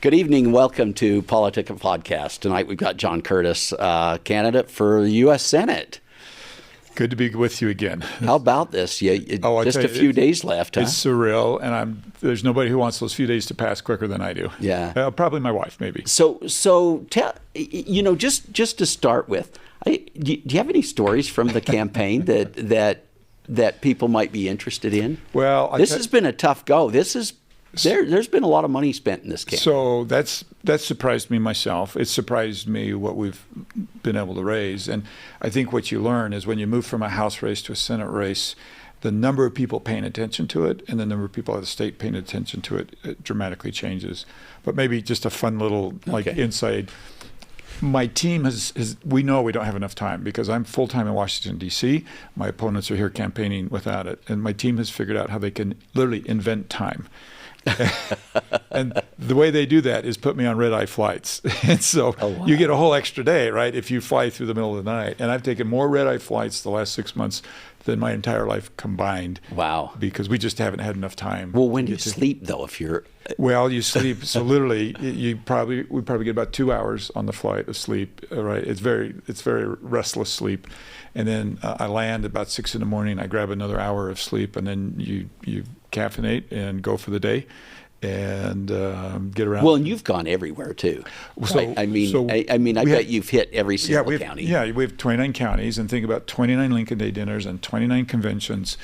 Good evening. Welcome to PoliticIt podcast. Tonight we've got John Curtis, candidate for the U.S. Senate. Good to be with you again. How about this? Just a few days left, huh? It's surreal, and there's nobody who wants those few days to pass quicker than I do. Yeah. Probably my wife, maybe. So tell, just to start with, do you have any stories from the campaign that people might be interested in? Well, this has been a tough go. There's been a lot of money spent in this campaign. So that surprised me myself. It surprised me what we've been able to raise. And I think what you learn is when you move from a House race to a Senate race, the number of people paying attention to it and the number of people at the state paying attention to it dramatically changes. But maybe just a fun little insight. My team we know we don't have enough time because I'm full-time in Washington, D.C. My opponents are here campaigning without it. And my team has figured out how they can literally invent time. And the way they do that is put me on red-eye flights. And so you get a whole extra day, right, if you fly through the middle of the night. And I've taken more red-eye flights the last 6 months than my entire life combined. Wow. Because we just haven't had enough time. Well, when do you sleep, though, if you're... Well, you sleep. So literally, we probably get about 2 hours on the flight of sleep, right? It's very restless sleep. And then I land about 6 in the morning. I grab another hour of sleep, and then you caffeinate and go for the day and get around. Well, and you've gone everywhere too. Right? I bet you've hit every single county. Yeah, we have 29 counties, and think about 29 Lincoln Day dinners and 29 conventions,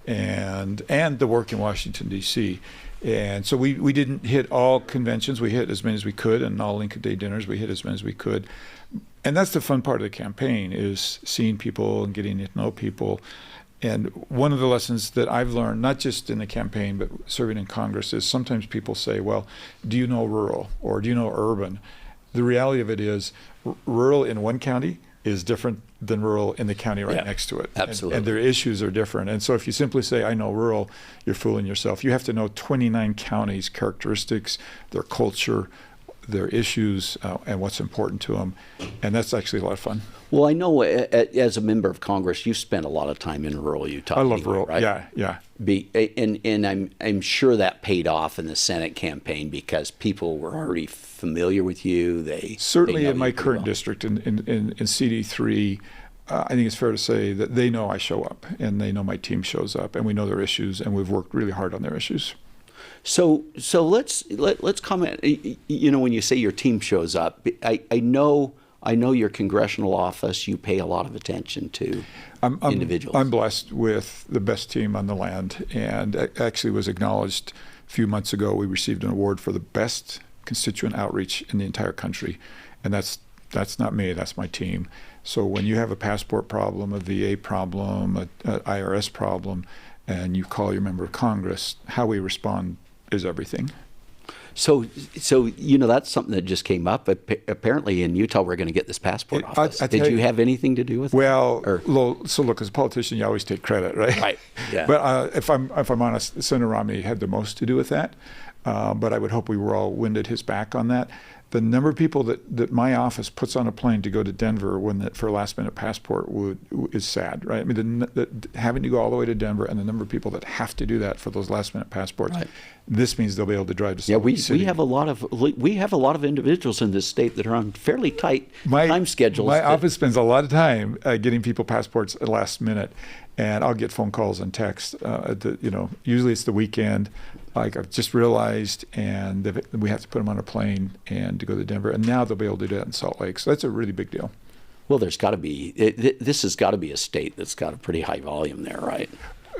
and the work in Washington D.C. And so we didn't hit all conventions. We hit as many as we could, and all Lincoln Day dinners we hit as many as we could. And that's the fun part of the campaign, is seeing people and getting to know people. And one of the lessons that I've learned, not just in the campaign, but serving in Congress, is sometimes people say, well, do you know rural or do you know urban? The reality of it is rural in one county is different than rural in the county next to it. Absolutely. And their issues are different. And so if you simply say, I know rural, you're fooling yourself. You have to know 29 counties' characteristics, their culture, their issues, and what's important to them. And that's actually a lot of fun. Well, I know as a member of Congress, you spent a lot of time in rural Utah. I love rural, right? Yeah. And I'm sure that paid off in the Senate campaign because people were already familiar with you. Certainly in my current district, in CD3, I think it's fair to say that they know I show up, and they know my team shows up, and we know their issues, and we've worked really hard on their issues. So let's comment. When you say your team shows up, I know your congressional office. You pay a lot of attention to individuals. I'm blessed with the best team on the land, and actually was acknowledged a few months ago. We received an award for the best constituent outreach in the entire country, and that's not me. That's my team. So when you have a passport problem, a VA problem, a IRS problem, and you call your member of Congress, how we respond is everything. So that's something that just came up. Apparently in Utah, we're going to get this passport office. Did you have anything to do with that? So look, as a politician, you always take credit, right? Right. Yeah. But if I'm honest, Senator Romney had the most to do with that. But I would hope we were all winded his back on that. The number of people that my office puts on a plane to go to Denver for a last-minute passport is sad, right? I mean, having to go all the way to Denver, and the number of people that have to do that for those last-minute passports. Right. This means they'll be able to drive to Salt Lake City. We have a lot of individuals in this state that are on fairly tight time schedules. My office spends a lot of time getting people passports at the last minute, and I'll get phone calls and texts. Usually it's the weekend. Like, I've just realized, and we have to put them on a plane and to go to Denver, and now they'll be able to do that in Salt Lake. So that's a really big deal. Well, there's got to be. This has got to be a state that's got a pretty high volume there, right?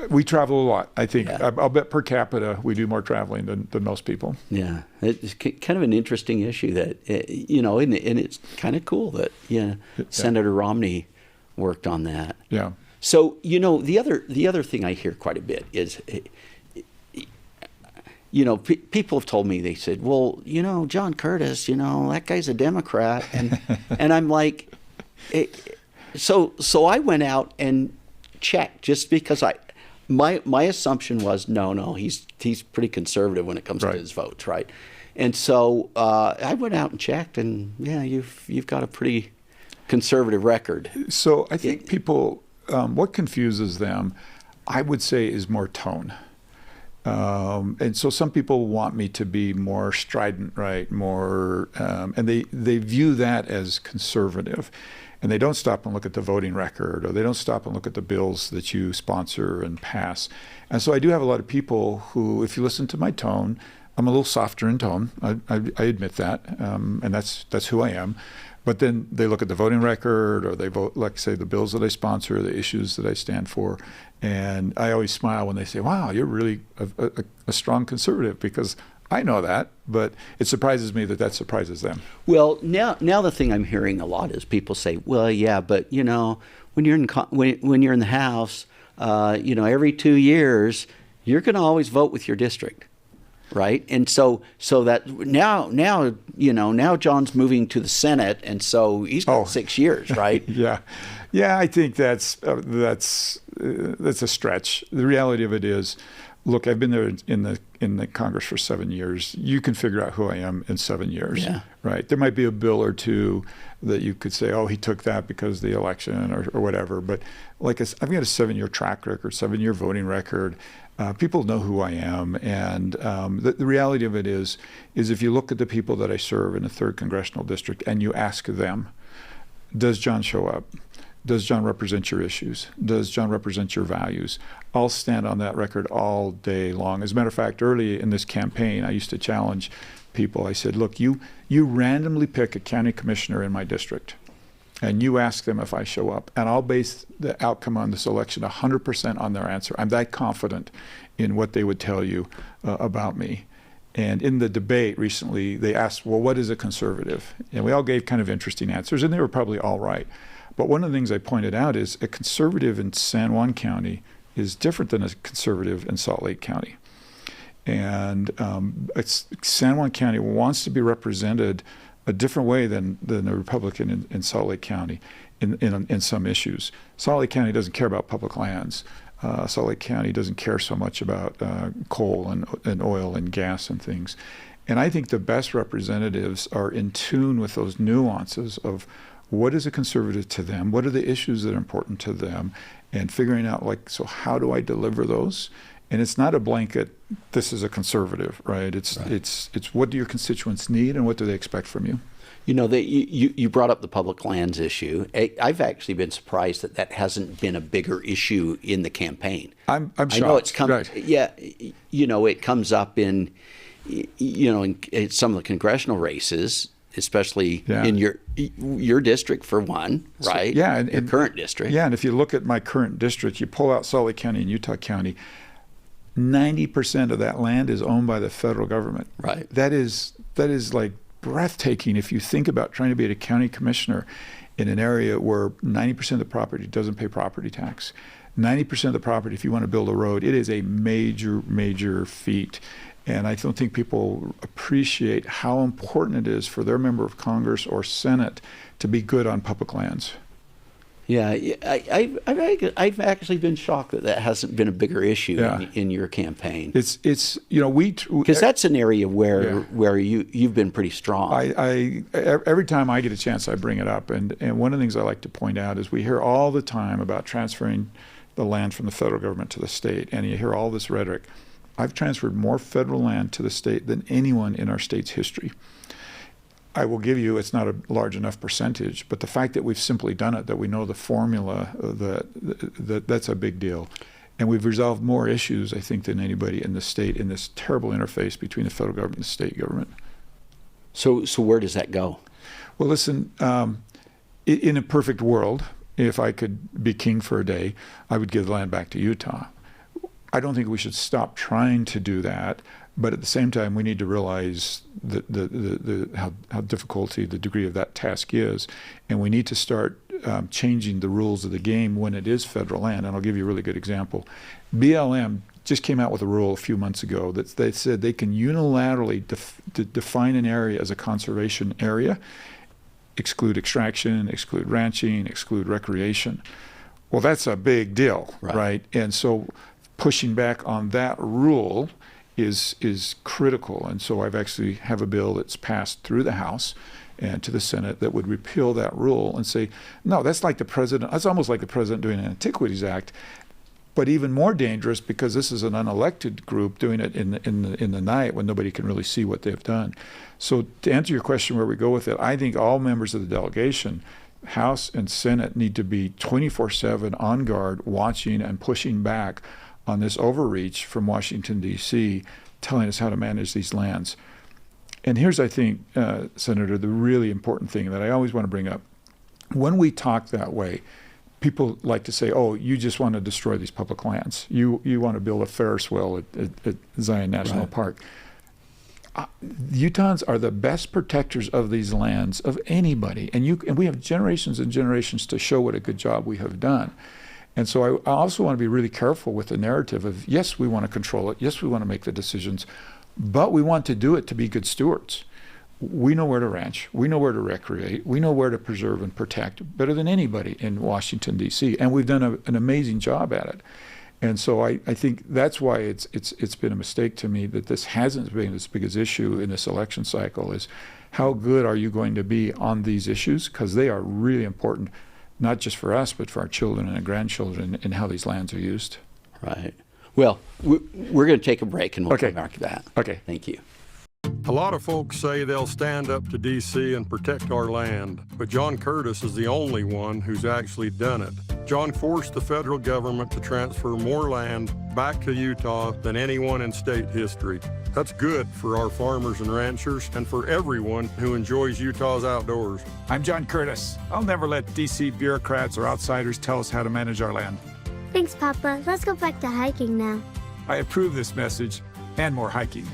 We travel a lot, I think. Yeah. I'll bet per capita we do more traveling than most people. Yeah, it's kind of an interesting issue that, and it's kind of cool that Senator Romney worked on that. Yeah. So, the other thing I hear quite a bit is, people have told me, they said, well, John Curtis, that guy's a Democrat. And I'm like, so I went out and checked just because my assumption was, no, he's pretty conservative when it comes to his votes, right? And so I went out and checked, and you've got a pretty conservative record. So I think people, what confuses them, I would say, is more tone. And so some people want me to be more strident, right? More, and they view that as conservative. And they don't stop and look at the voting record, or they don't stop and look at the bills that you sponsor and pass. And so I do have a lot of people who, if you listen to my tone, I'm a little softer in tone. I admit that, and that's who I am. But then they look at the voting record, or they vote, like say, the bills that I sponsor, the issues that I stand for. And I always smile when they say, wow, you're really a strong conservative, because I know that, but it surprises me that surprises them. Well, now the thing I'm hearing a lot is people say, well, yeah, but when you're in the House, every 2 years, you're going to always vote with your district. Right. And so that now John's moving to the Senate. And so he's got 6 years. Right. Yeah. I think that's a stretch. The reality of it is, look, I've been there in the Congress for 7 years. You can figure out who I am in 7 years. Yeah. Right. There might be a bill or two that you could say, oh, he took that because of the election or whatever. But like I've got a 7-year track record, 7-year voting record. People know who I am, and the reality of it is if you look at the people that I serve in the 3rd Congressional District and you ask them, does John show up? Does John represent your issues? Does John represent your values? I'll stand on that record all day long. As a matter of fact, early in this campaign, I used to challenge people. I said, look, you randomly pick a county commissioner in my district, and you ask them if I show up, and I'll base the outcome on this election 100% on their answer. I'm that confident in what they would tell you about me. And in the debate recently, they asked, well, what is a conservative? And we all gave kind of interesting answers, and they were probably all right. But one of the things I pointed out is a conservative in San Juan County is different than a conservative in Salt Lake County. And San Juan County wants to be represented a different way than a Republican in Salt Lake County in some issues. Salt Lake County doesn't care about public lands. Salt Lake County doesn't care so much about coal and oil and gas and things. And I think the best representatives are in tune with those nuances of what is a conservative to them, what are the issues that are important to them, and figuring out, so how do I deliver those? And it's not a blanket, this is a conservative, right? It's what do your constituents need and what do they expect from you? You brought up the public lands issue. I've actually been surprised that hasn't been a bigger issue in the campaign. I'm shocked. I know it's come. Right. Yeah, it comes up in some of the congressional races, especially in your district for one, right? So, and your current district. Yeah, and if you look at my current district, you pull out Salt Lake County and Utah County, 90% of that land is owned by the federal government. Right. That is like breathtaking if you think about trying to be a county commissioner in an area where 90% of the property doesn't pay property tax. 90% of the property, if you want to build a road, it is a major, major feat. And I don't think people appreciate how important it is for their member of Congress or Senate to be good on public lands. Yeah, I've actually been shocked that hasn't been a bigger issue in your campaign. It's because that's an area where you've been pretty strong. I every time I get a chance, I bring it up, and one of the things I like to point out is we hear all the time about transferring the land from the federal government to the state, and you hear all this rhetoric. I've transferred more federal land to the state than anyone in our state's history. I will give you, it's not a large enough percentage, but the fact that we've simply done it, that we know the formula, that's a big deal. And we've resolved more issues, I think, than anybody in the state in this terrible interface between the federal government and the state government. So where does that go? Well, listen, in a perfect world, if I could be king for a day, I would give the land back to Utah. I don't think we should stop trying to do that. But at the same time, we need to realize how difficult the degree of that task is, and we need to start changing the rules of the game when it is federal land. And I'll give you a really good example. BLM just came out with a rule a few months ago that they said they can unilaterally define an area as a conservation area, exclude extraction, exclude ranching, exclude recreation. Well, that's a big deal, right? And so pushing back on that rule is critical. And so I've actually have a bill that's passed through the House and to the Senate that would repeal that rule and say, no, that's like the president, that's almost like the president doing an Antiquities Act. but even more dangerous because this is an unelected group doing it in the night when nobody can really see what they've done. So to answer your question where we go with it, I think all members of the delegation, House and Senate, need to be 24/7 on guard, watching and pushing back on this overreach from Washington, D.C., telling us how to manage these lands. And here's, I think, Senator, the really important thing that I always want to bring up. When we talk that way, people like to say, oh, you just want to destroy these public lands. You want to build a Ferris wheel at Zion National Park. Utahns are the best protectors of these lands of anybody. And we have generations and generations to show what a good job we have done. And so I also want to be really careful with the narrative of, yes, we want to control it. Yes, we want to make the decisions, but we want to do it to be good stewards. We know where to ranch. We know where to recreate. We know where to preserve and protect better than anybody in Washington, D.C. And we've done an amazing job at it. And so I think that's why it's been a mistake to me that this hasn't been as big an issue in this election cycle, is how good are you going to be on these issues? Because they are really important, not just for us, but for our children and our grandchildren and how these lands are used. Right. Well, we're going to take a break and we'll come back to that. Okay. Thank you. A lot of folks say they'll stand up to D.C. and protect our land, but John Curtis is the only one who's actually done it. John forced the federal government to transfer more land back to Utah than anyone in state history. That's good for our farmers and ranchers and for everyone who enjoys Utah's outdoors. I'm John Curtis. I'll never let D.C. bureaucrats or outsiders tell us how to manage our land. Thanks, Papa. Let's go back to hiking now. I approve this message and more hiking.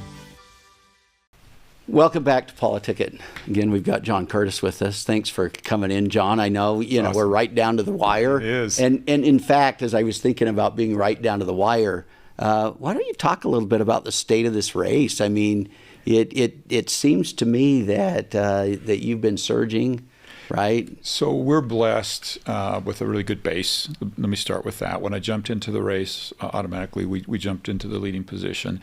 Welcome back to PoliticIt. Again, we've got John Curtis with us. Thanks for coming in, John. I know, Awesome. We're right down to the wire. It is. And in fact, as I was thinking about being right down to the wire, why don't you talk a little bit about the state of this race? I mean, it seems to me that that you've been surging, right? So we're blessed with a really good base. Let me start with that. When I jumped into the race, automatically we jumped into the leading position.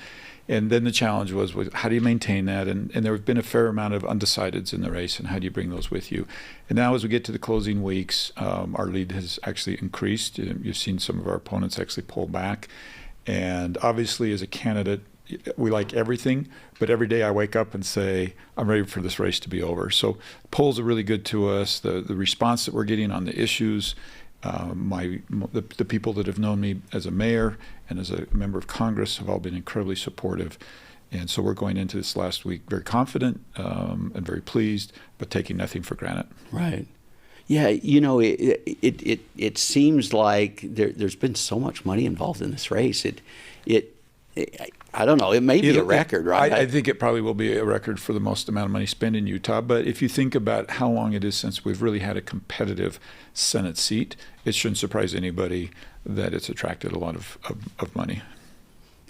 And then the challenge was how do you maintain that? And there have been a fair amount of undecideds in the race, and how do you bring those with you? And now as we get to the closing weeks, our lead has actually increased. You've seen some of our opponents actually pull back. And obviously as a candidate, we like everything, but every day I wake up and say, I'm ready for this race to be over. So polls are really good to us. The response that we're getting on the issues, the people that have known me as a mayor and as a member of Congress have all been incredibly supportive. And so we're going into this last week very confident and very pleased, but taking nothing for granted. Right. Yeah, it seems like there's been so much money involved in this race. I don't know. It may be a record, right? I think it probably will be a record for the most amount of money spent in Utah. But if you think about how long it is since we've really had a competitive Senate seat, it shouldn't surprise anybody that it's attracted a lot of money.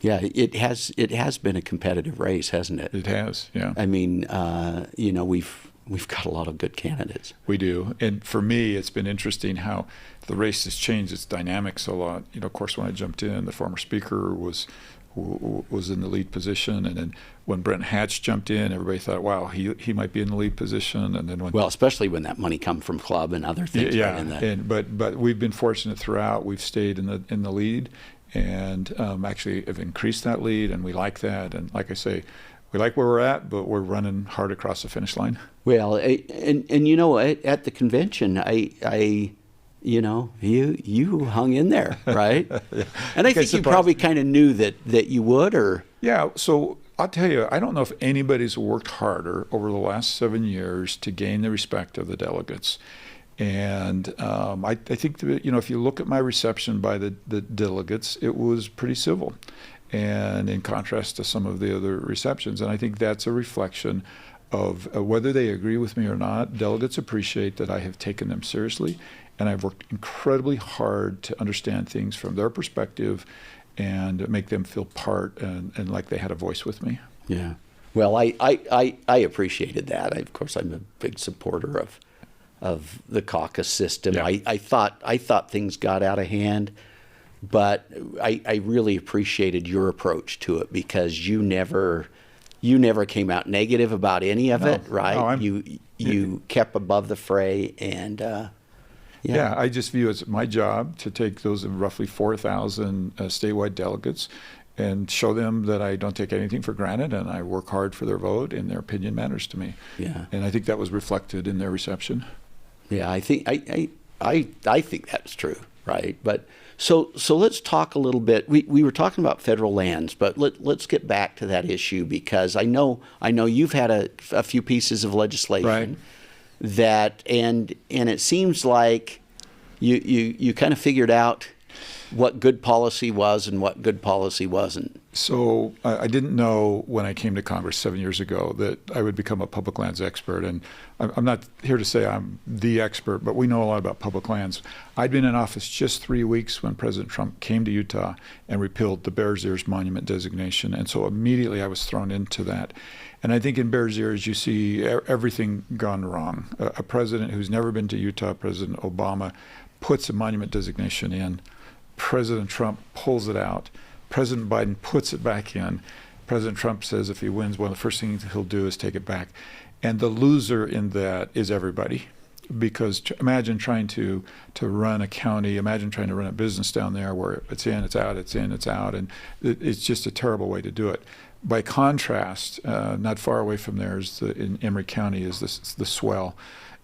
Yeah, it has been a competitive race, hasn't it? It has, yeah. I mean, we've got a lot of good candidates. We do. And for me, it's been interesting how the race has changed its dynamics a lot. Of course, when I jumped in, the former speaker was in the lead position, and then when Brent Hatch jumped in, everybody thought, wow, he might be in the lead position. And then especially when that money come from club and other things. Yeah, right but we've been fortunate throughout. We've stayed in the lead, and actually have increased that lead, and we like that. And like I say, we like where we're at, but we're running hard across the finish line. Well, and at the convention, you hung in there, right? Yeah. And I think you probably kind of knew that you would, or yeah. So I'll tell you, I don't know if anybody's worked harder over the last 7 years to gain the respect of the delegates. And I think that, if you look at my reception by the delegates, it was pretty civil, and in contrast to some of the other receptions. And I think that's a reflection of whether they agree with me or not. Delegates appreciate that I have taken them seriously, and I've worked incredibly hard to understand things from their perspective and make them feel part and like they had a voice with me. Yeah. Well, I appreciated that. Of course, I'm a big supporter of the caucus system. Yeah. I thought things got out of hand, but I really appreciated your approach to it, because you never came out negative about any of it, right? No, you kept above the fray, and Yeah, I just view it as my job to take those roughly 4,000 statewide delegates and show them that I don't take anything for granted and I work hard for their vote and their opinion matters to me. Yeah. And I think that was reflected in their reception. Yeah, I think I think that's true, right? But so let's talk a little bit. We were talking about federal lands, but let's get back to that issue because I know you've had a few pieces of legislation Right. that and it seems like you kind of figured out what good policy was and what good policy wasn't. So I didn't know when I came to Congress 7 years ago that I would become a public lands expert. And I'm not here to say I'm the expert, but we know a lot about public lands. I'd been in office just 3 weeks when President Trump came to Utah and repealed the Bears Ears monument designation. And so immediately I was thrown into that. And I think in Bears Ears, you see everything gone wrong. A president who's never been to Utah, President Obama, puts a monument designation in. President Trump pulls it out. President Biden puts it back in. President Trump says if he wins, one of the first things he'll do is take it back. And the loser in that is everybody. Because imagine trying to run a county, imagine trying to run a business down there where it's in, it's out, it's in, it's out. And it's just a terrible way to do it. By contrast, not far away from there is in Emory County is the swell.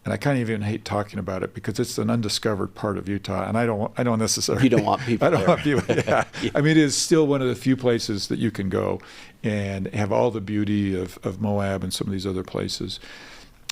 And I kind of even hate talking about it because it's an undiscovered part of Utah, and I don't necessarily. You don't want people. I don't there. want people. Yeah. Yeah. I mean, it is still one of the few places that you can go and have all the beauty of Moab and some of these other places.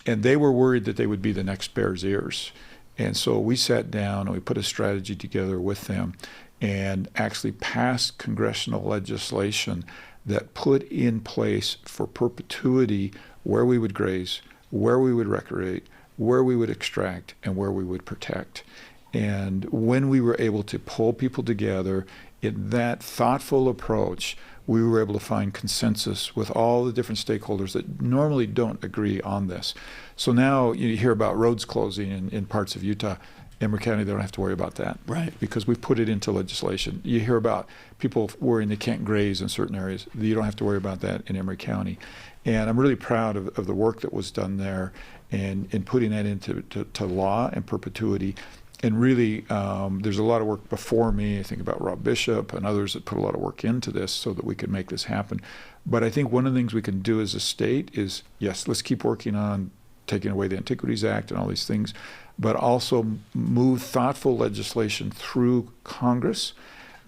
And they were worried that they would be the next Bears Ears, and so we sat down and we put a strategy together with them, and actually passed congressional legislation that put in place for perpetuity where we would graze, where we would recreate, where we would extract, and where we would protect. And when we were able to pull people together in that thoughtful approach, we were able to find consensus with all the different stakeholders that normally don't agree on this. So now you hear about roads closing in parts of Utah. Emory County, they don't have to worry about that. Right. Because we put it into legislation. You hear about people worrying they can't graze in certain areas. You don't have to worry about that in Emory County. And I'm really proud of the work that was done there and in putting that into law and perpetuity. And really, there's a lot of work before me. I think about Rob Bishop and others that put a lot of work into this so that we could make this happen. But I think one of the things we can do as a state is, yes, let's keep working on taking away the Antiquities Act and all these things, but also move thoughtful legislation through Congress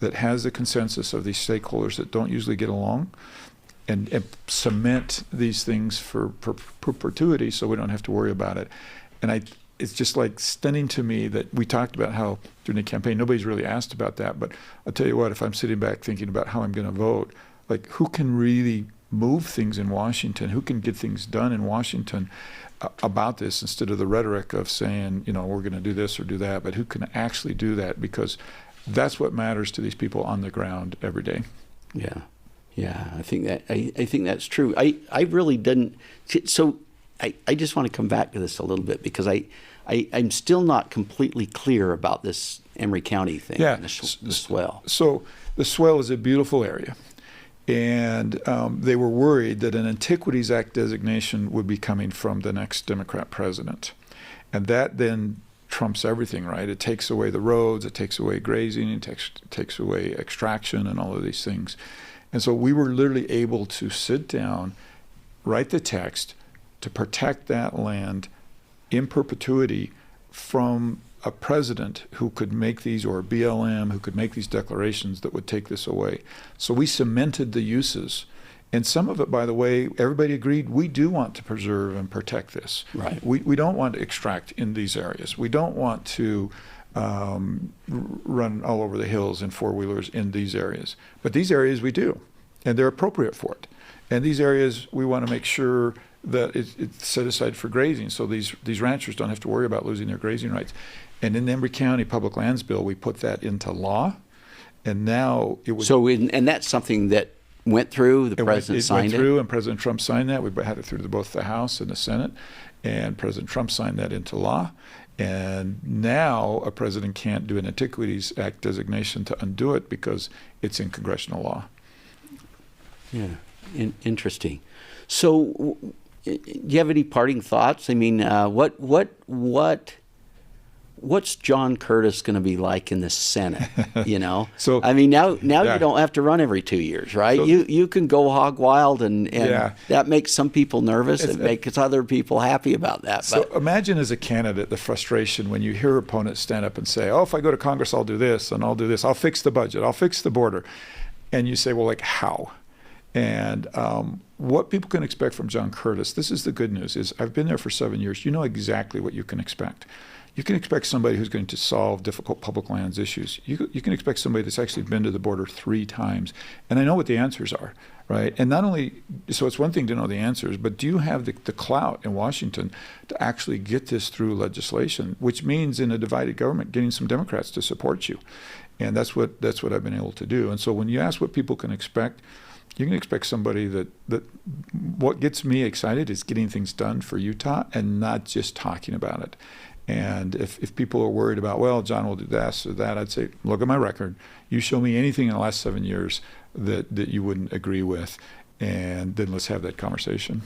that has the consensus of these stakeholders that don't usually get along, and cement these things for perpetuity so we don't have to worry about it. And it's just like stunning to me that we talked about how during the campaign, nobody's really asked about that, but I'll tell you what, if I'm sitting back thinking about how I'm going to vote, like who can really move things in Washington, who can get things done in Washington about this instead of the rhetoric of saying, you know, we're going to do this or do that, but who can actually do that, because that's what matters to these people on the ground every day. Yeah. Yeah, I think that's true. I really didn't. So I just want to come back to this a little bit because I'm still not completely clear about this Emory County thing. Yeah, the swell. So the swell is a beautiful area, and they were worried that an Antiquities Act designation would be coming from the next Democrat president, and that then trumps everything, right? It takes away the roads, it takes away grazing, it takes away extraction, and all of these things. And so we were literally able to sit down, write the text to protect that land in perpetuity from a president who could make these, or a BLM who could make these declarations that would take this away. So we cemented the uses. And some of it, by the way, everybody agreed we do want to preserve and protect this. Right. We don't want to extract in these areas. We don't want to run all over the hills in four-wheelers in these areas. But these areas we do, and they're appropriate for it. And these areas we want to make sure that it's set aside for grazing, so these ranchers don't have to worry about losing their grazing rights. And in the Emory County Public Lands Bill, we put that into law, and now it was... And that's something that went through, the president signed it? It went through, and President Trump signed that. We had it through both the House and the Senate, and President Trump signed that into law. And now a president can't do an Antiquities Act designation to undo it because it's in congressional law. Yeah, interesting. So, do you have any parting thoughts? I mean, what what's John Curtis going to be like in the Senate? You know, So I mean, now yeah. you don't have to run every 2 years, right? So- you can go hog wild, and Yeah. that makes some people nervous. It makes other people happy about that. So But imagine as a candidate the frustration when you hear opponents stand up and say, "Oh, if I go to Congress, I'll do this and I'll do this. I'll fix the budget. I'll fix the border," and you say, "Well, like how?" And what people can expect from John Curtis, this is the good news, is I've been there for 7 years. You know exactly what you can expect. You can expect somebody who's going to solve difficult public lands issues. You can expect somebody that's actually been to the border 3 times. And I know what the answers are, right? And not only, so it's one thing to know the answers, but do you have the clout in Washington to actually get this through legislation, which means in a divided government, getting some Democrats to support you. And that's what I've been able to do. And so when you ask what people can expect, you can expect somebody that what gets me excited is getting things done for Utah and not just talking about it. And if people are worried about, well, John will do this or that, I'd say, look at my record. You show me anything in the last 7 years that you wouldn't agree with, and then let's have that conversation.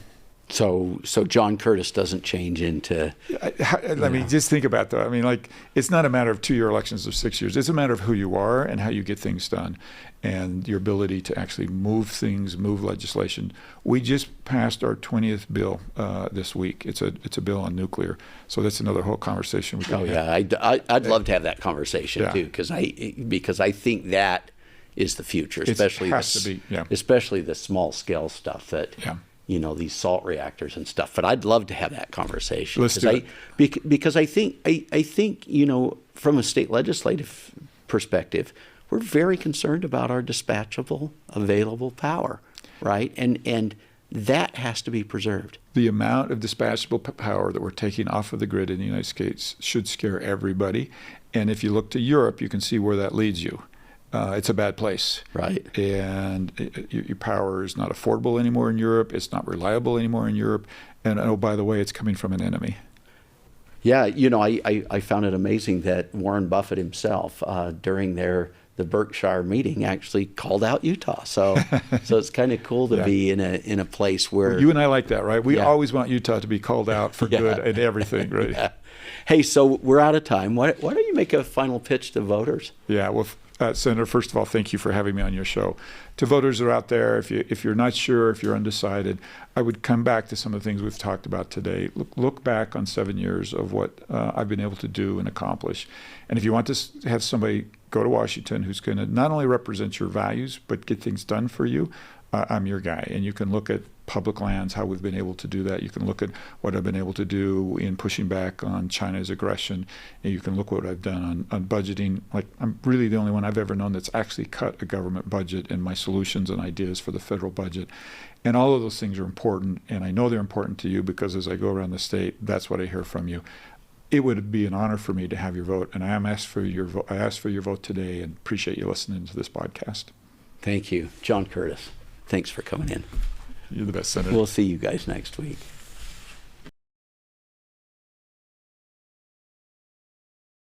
so John Curtis doesn't change into. I mean, just think about that. I mean, like, it's not a matter of 2-year elections or 6 years. It's a matter of who you are and how you get things done and your ability to actually move things, move legislation. We just passed our 20th bill this week. It's a bill on nuclear. So that's another whole conversation we can Oh have. yeah, I'd love to have that conversation Yeah. too, because I think that is the future, especially has to be, yeah. especially the small scale stuff that. Yeah. You know, these salt reactors and stuff. But I'd love to have that conversation. Let's do it. Because I think, you know, from a state legislative perspective, we're very concerned about our dispatchable, available power, right? And that has to be preserved. The amount of dispatchable power that we're taking off of the grid in the United States should scare everybody. And if you look to Europe, you can see where that leads you. It's a bad place. Right. And your power is not affordable anymore in Europe. It's not reliable anymore in Europe. And oh, by the way, it's coming from an enemy. Yeah, you know, I found it amazing that Warren Buffett himself, during the Berkshire meeting, actually called out Utah. So it's kind of cool to Yeah. be in a place where You and I like that, right? We Yeah. always want Utah to be called out for Yeah. good and everything, right? Yeah. Hey, so we're out of time. Why don't you make a final pitch to voters? Yeah, well, Senator, first of all, thank you for having me on your show. To voters who are out there, if you're not sure, if you're undecided, I would come back to some of the things we've talked about today. Look back on 7 years of what I've been able to do and accomplish. And if you want to have somebody go to Washington who's going to not only represent your values, but get things done for you, I'm your guy. And you can look at public lands, how we've been able to do that. You can look at what I've been able to do in pushing back on China's aggression. And you can look what I've done on budgeting. Like, I'm really the only one I've ever known that's actually cut a government budget, and my solutions and ideas for the federal budget. And all of those things are important. And I know they're important to you because as I go around the state, that's what I hear from you. It would be an honor for me to have your vote. And I ask for your vote today, and appreciate you listening to this podcast. Thank you. John Curtis, thanks for coming in. You're the best, Senator. We'll see you guys next week.